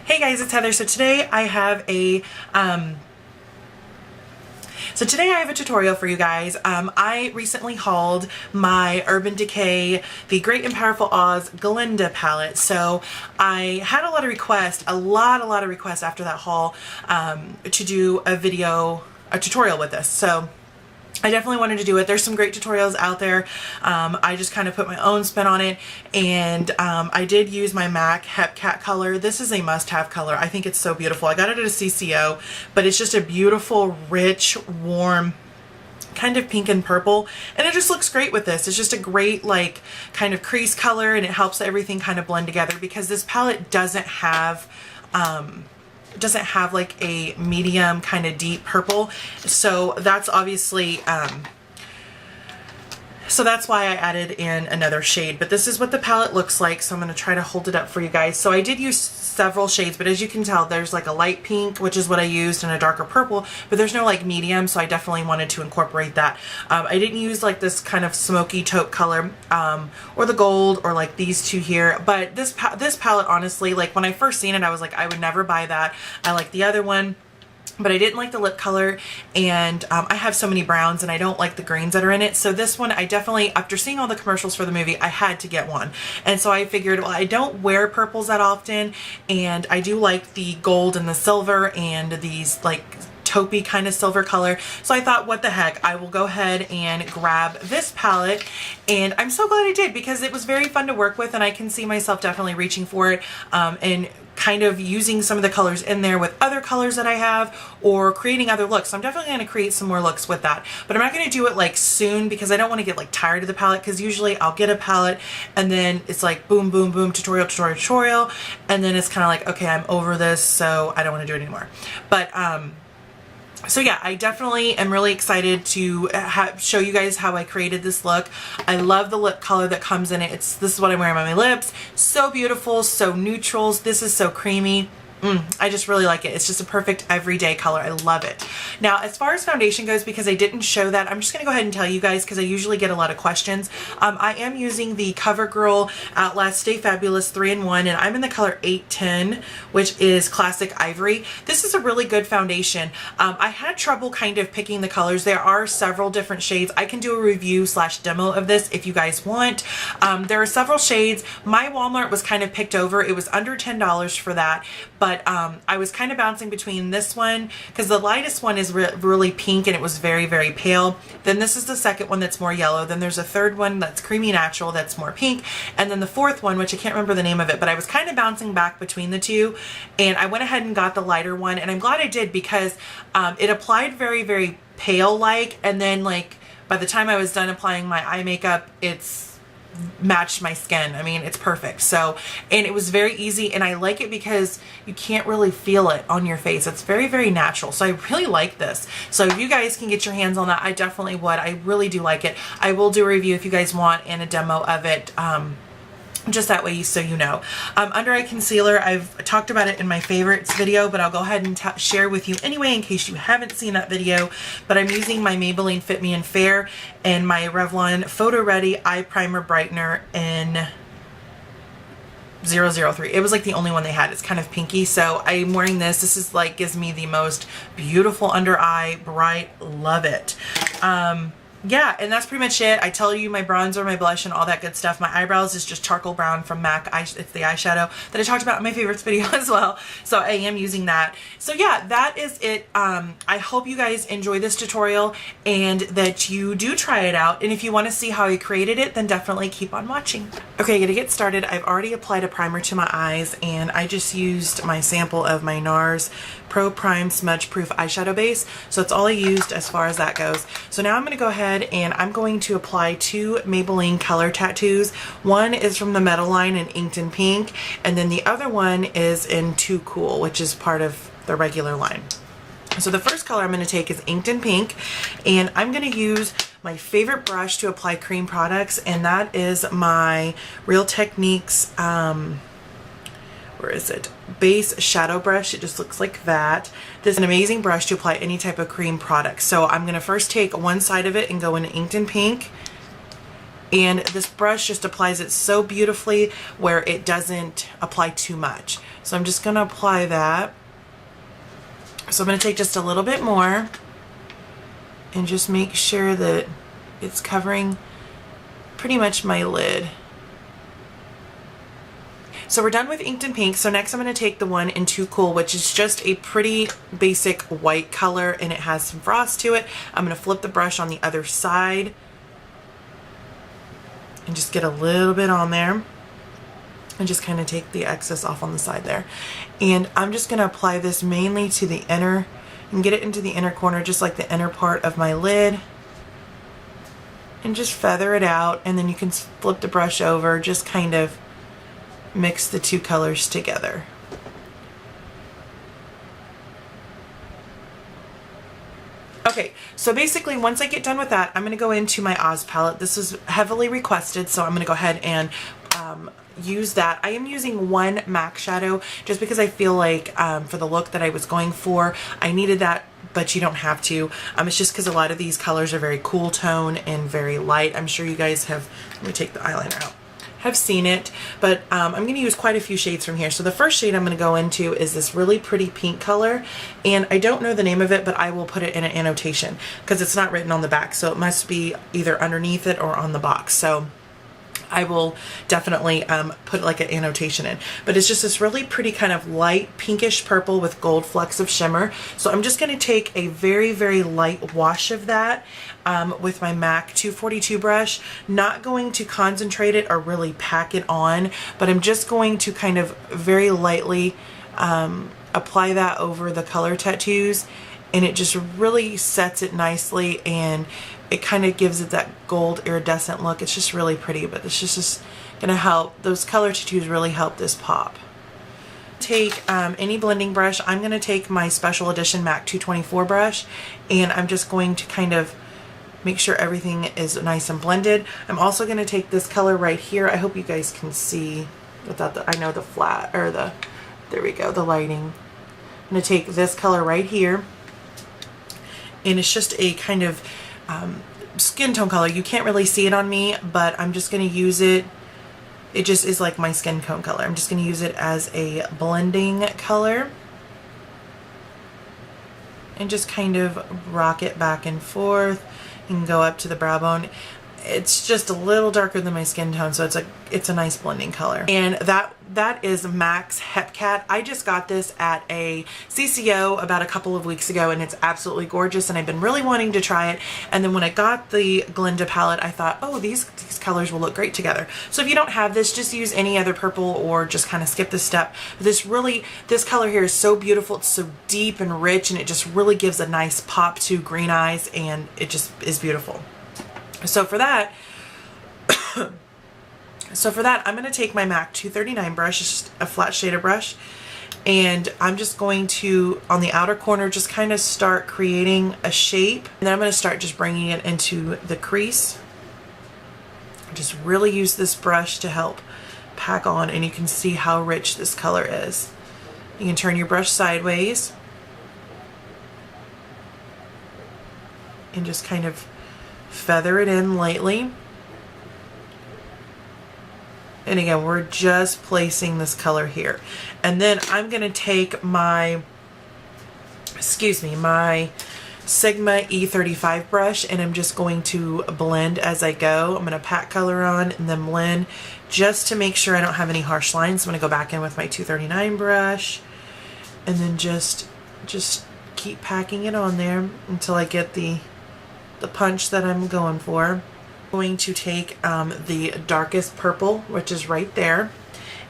Hey guys, it's Heather. So today I have a tutorial for you guys. I recently hauled my Urban Decay, the Great and Powerful Oz Glinda palette. So I had a lot of requests, a lot of requests after that haul to do a tutorial with this. So I definitely wanted to do it. There's some great tutorials out there. I just kind of put my own spin on it, and I did use my MAC Hepcat color. This is a must-have color. I think it's so beautiful. I got it at a CCO, but it's just a beautiful, rich, warm, kind of pink and purple, and it just looks great with this. It's just a great like kind of crease color, and it helps everything kind of blend together because this palette doesn't have like a medium kind of deep purple, so that's obviously so that's why I added in another shade. But this is what the palette looks like, so I'm going to try to hold it up for you guys. So I did use several shades, but as you can tell, there's like a light pink, which is what I used, and a darker purple, but there's no like medium, so I definitely wanted to incorporate that. I didn't use like this kind of smoky taupe color or the gold or like these two here, but this palette, honestly, like when I first seen it, I was like, I would never buy that. I like the other one, but I didn't like the lip color, and I have so many browns and I don't like the greens that are in it. So this one, I definitely, after seeing all the commercials for the movie, I had to get one. And so I figured, well, I don't wear purples that often, and I do like the gold and the silver and these like taupey kind of silver color. So I thought, what the heck, I will go ahead and grab this palette, and I'm so glad I did because it was very fun to work with, and I can see myself definitely reaching for it and kind of using some of the colors in there with other colors that I have, or creating other looks. So I'm definitely going to create some more looks with that, but I'm not going to do it like soon because I don't want to get like tired of the palette, because usually I'll get a palette and then it's like boom boom boom, tutorial, and then it's kind of like, okay, I'm over this, so I don't want to do it anymore. But so yeah, I definitely am really excited to show you guys how I created this look. I love the lip color that comes in it. This is what I'm wearing on my lips. So beautiful, so neutrals. This is so creamy. I just really like it. It's just a perfect everyday color. I love it. Now, as far as foundation goes, because I didn't show that, I'm just going to go ahead and tell you guys because I usually get a lot of questions. I am using the CoverGirl Outlast Stay Fabulous 3-in-1, and I'm in the color 810, which is Classic Ivory. This is a really good foundation. I had trouble kind of picking the colors. There are several different shades. I can do a review / demo of this if you guys want. There are several shades. My Walmart was kind of picked over. It was under $10 for that, but I was kind of bouncing between this one because the lightest one is really pink and it was very pale. Then this is the second one that's more yellow. Then there's a third one that's creamy natural that's more pink, and then the fourth one, which I can't remember the name of it, but I was kind of bouncing back between the two, and I went ahead and got the lighter one, and I'm glad I did because it applied very pale like, and then like by the time I was done applying my eye makeup, it's matched my skin. I mean, it's perfect. So, and it was very easy, and I like it because you can't really feel it on your face. It's very natural. So I really like this. So if you guys can get your hands on that, I definitely would. I really do like it. I will do a review if you guys want and a demo of it. Just that way so you know. Under eye concealer, I've talked about it in my favorites video, but I'll go ahead and share with you anyway in case you haven't seen that video. But I'm using my Maybelline Fit Me in Fair and my Revlon Photo Ready Eye Primer Brightener in 003. It was like the only one they had. It's kind of pinky, so I'm wearing this. This is like, gives me the most beautiful under eye bright. Love it. Yeah, and that's pretty much it. I tell you, my bronzer, my blush, and all that good stuff. My eyebrows is just charcoal brown from MAC. It's the eyeshadow that I talked about in my favorites video as well. So I am using that. So yeah, that is it. I hope you guys enjoy this tutorial and that you do try it out. And if you want to see how I created it, then definitely keep on watching. Okay, to get started, I've already applied a primer to my eyes, and I just used my sample of my NARS Pro Prime Smudge Proof eyeshadow base. So that's all I used as far as that goes. So now I'm going to go ahead and I'm going to apply two Maybelline color tattoos. One is from the Metal line in Inked in Pink, and then the other one is in Too Cool, which is part of the regular line. So the first color I'm going to take is Inked in Pink, and I'm going to use my favorite brush to apply cream products, and that is my Real Techniques where is it? Base shadow brush. It just looks like that. This is an amazing brush to apply any type of cream product. So I'm going to first take one side of it and go in Inked in Pink, And this brush just applies it so beautifully where it doesn't apply too much. So I'm just going to apply that. So I'm going to take just a little bit more and just make sure that it's covering pretty much my lid. So we're done with Inked in Pink. So next I'm going to take the one in Too Cool, which is just a pretty basic white color and it has some frost to it. I'm going to flip the brush on the other side and just get a little bit on there and just kind of take the excess off on the side there. And I'm just going to apply this mainly to the inner and get it into the inner corner, just like the inner part of my lid, and just feather it out. And then you can flip the brush over, just kind of mix the two colors together. Okay, so basically once I get done with that, I'm going to go into my Oz palette. This is heavily requested, so I'm going to go ahead and use that. I am using one MAC shadow just because I feel like for the look that I was going for, I needed that, but you don't have to. It's just because a lot of these colors are very cool tone and very light. I'm sure you guys have, let me take the eyeliner out, have seen it, but I'm going to use quite a few shades from here. So the first shade I'm going to go into is this really pretty pink color, and I don't know the name of it, but I will put it in an annotation because it's not written on the back, so it must be either underneath it or on the box. So I will definitely put like an annotation in, but it's just this really pretty kind of light pinkish purple with gold flecks of shimmer. So I'm just going to take a very, very light wash of that with my MAC 242 brush, not going to concentrate it or really pack it on, but I'm just going to kind of very lightly apply that over the color tattoos, and it just really sets it nicely and it kind of gives it that gold iridescent look. It's just really pretty, but it's just gonna help. Those color tattoos really help this pop. Take any blending brush. I'm gonna take my special edition MAC 224 brush, and I'm just going to kind of make sure everything is nice and blended. I'm also gonna take this color right here. I hope you guys can see without the, I know the flat, or the, there we go, the lighting. I'm gonna take this color right here, and it's just a kind of skin tone color. You can't really see it on me, but I'm just going to use it. It just is like my skin tone color. I'm just going to use it as a blending color and just kind of rock it back and forth and go up to the brow bone. It's just a little darker than my skin tone, so it's a nice blending color. And that is MAC's Hepcat. I just got this at a CCO about a couple of weeks ago, and it's absolutely gorgeous, and I've been really wanting to try it. And then when I got the Glinda palette, I thought, oh, these colors will look great together. So if you don't have this, just use any other purple or just kind of skip this step. This color here is so beautiful. It's so deep and rich, and it just really gives a nice pop to green eyes, and it just is beautiful. So for that, I'm going to take my MAC 239 brush, it's just a flat shader brush, and I'm just going to, on the outer corner, just kind of start creating a shape. And then I'm going to start just bringing it into the crease. Just really use this brush to help pack on, and you can see how rich this color is. You can turn your brush sideways and just kind of feather it in lightly. And again, we're just placing this color here. And then I'm going to take my, my Sigma E35 brush, and I'm just going to blend as I go. I'm going to pack color on and then blend just to make sure I don't have any harsh lines. I'm going to go back in with my 239 brush and then just keep packing it on there until I get the punch that I'm going for. I'm going to take the darkest purple, which is right there,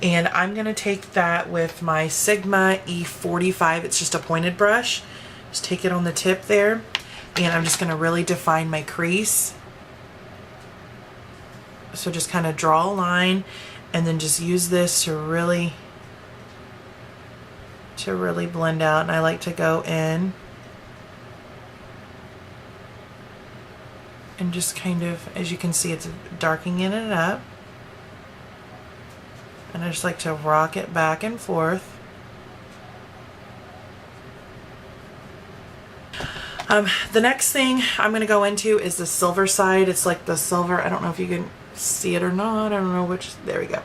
and I'm going to take that with my Sigma E45. It's just a pointed brush. Just take it on the tip there, and I'm just going to really define my crease. So just kind of draw a line and then just use this to really blend out. And I like to go in and just kind of, as you can see, it's darkening it up. And I just like to rock it back and forth. The next thing I'm going to go into is the silver side. It's like the silver, I don't know if you can see it or not. I don't know which. There we go.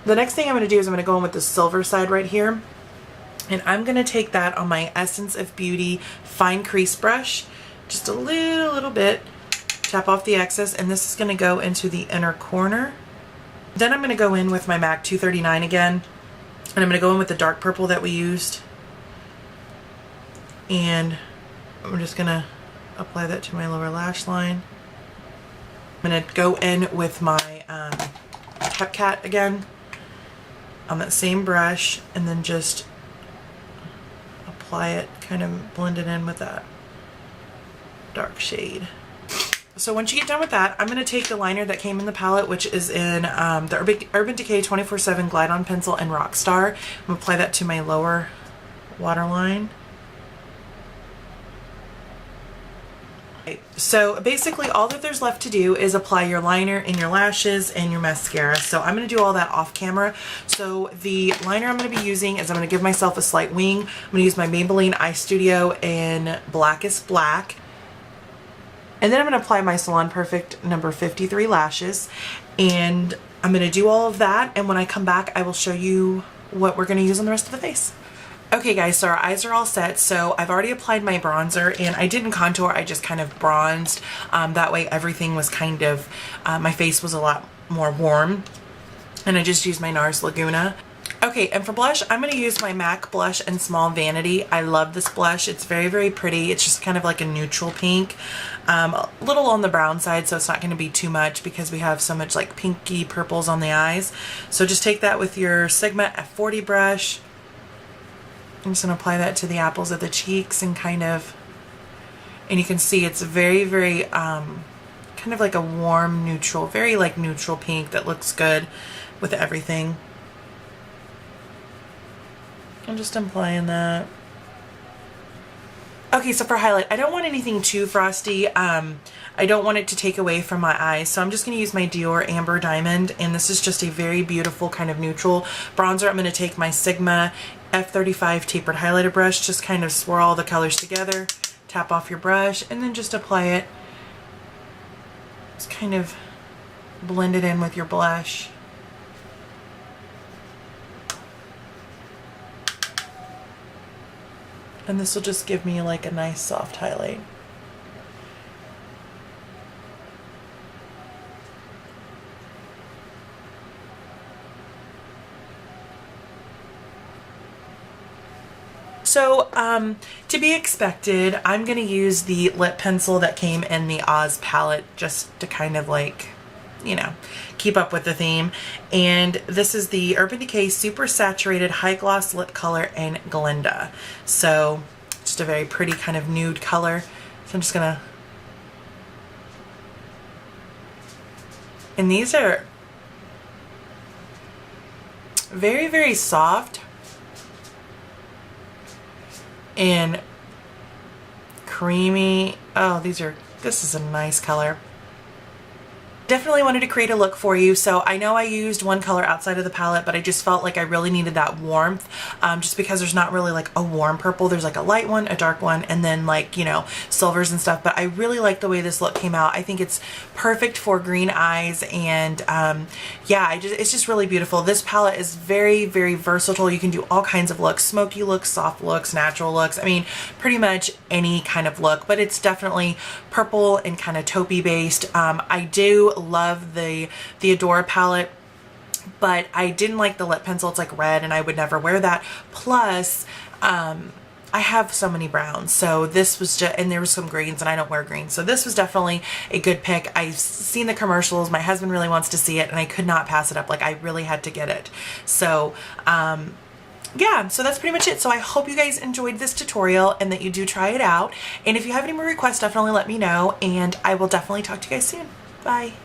The next thing I'm going to do is I'm going to go in with the silver side right here. And I'm going to take that on my Essence of Beauty fine crease brush. Just a little bit. Tap off the excess. And this is going to go into the inner corner. Then I'm going to go in with my MAC 239 again. And I'm going to go in with the dark purple that we used. And I'm just going to apply that to my lower lash line. I'm going to go in with my Cat again on that same brush, and then just apply it, kind of blend it in with that dark shade. So once you get done with that, I'm going to take the liner that came in the palette, which is in the Urban Decay 24/7 Glide On Pencil in Rockstar. I'm going to apply that to my lower waterline. So basically all that there's left to do is apply your liner and your lashes and your mascara. So I'm going to do all that off camera. So the liner I'm going to be using is I'm going to give myself a slight wing. I'm going to use my Maybelline Eye Studio in Blackest Black. And then I'm going to apply my Salon Perfect number 53 lashes. And I'm going to do all of that. And when I come back, I will show you what we're going to use on the rest of the face. Okay guys, so our eyes are all set. So I've already applied my bronzer, and I didn't contour, I just kind of bronzed. That way everything was kind of, my face was a lot more warm. And I just used my NARS Laguna. Okay, and for blush, I'm going to use my MAC blush in Small Vanity. I love this blush. It's very, very pretty. It's just kind of like a neutral pink. A little on the brown side, so it's not going to be too much because we have so much like pinky purples on the eyes. So just take that with your Sigma F40 brush. I'm just going to apply that to the apples of the cheeks and kind of, and you can see it's very, very, kind of like a warm neutral, very like neutral pink that looks good with everything. I'm just applying that. Okay, so for highlight, I don't want anything too frosty. I don't want it to take away from my eyes, so I'm just going to use my Dior Amber Diamond, and this is just a very beautiful kind of neutral bronzer. I'm going to take my Sigma F35 tapered highlighter brush, just kind of swirl all the colors together, tap off your brush, and then just apply it. Just kind of blend it in with your blush. And this will just give me like a nice soft highlight. So, to be expected, I'm going to use the lip pencil that came in the Oz palette just to kind of like, you know, keep up with the theme. And this is the Urban Decay Super Saturated High Gloss Lip Color in Glinda. So, just a very pretty kind of nude color. So I'm just going to... And these are very, very soft and creamy. Oh, this is a nice color. Definitely wanted to create a look for you. So I know I used one color outside of the palette, but I just felt like I really needed that warmth, just because there's not really like a warm purple. There's like a light one, a dark one, and then like, you know, silvers and stuff. But I really like the way this look came out. I think it's perfect for green eyes, and yeah, it's just really beautiful. This palette is very, very versatile. You can do all kinds of looks, smoky looks, soft looks, natural looks. I mean, pretty much any kind of look, but it's definitely purple and kind of taupey based. I do love the Adora palette, but I didn't like the lip pencil. It's like red and I would never wear that. Plus, I have so many browns, so this was just, and there was some greens and I don't wear greens. So this was definitely a good pick. I've seen the commercials. My husband really wants to see it and I could not pass it up. Like I really had to get it. So, yeah, so that's pretty much it. So I hope you guys enjoyed this tutorial and that you do try it out. And if you have any more requests, definitely let me know, and I will definitely talk to you guys soon. Bye.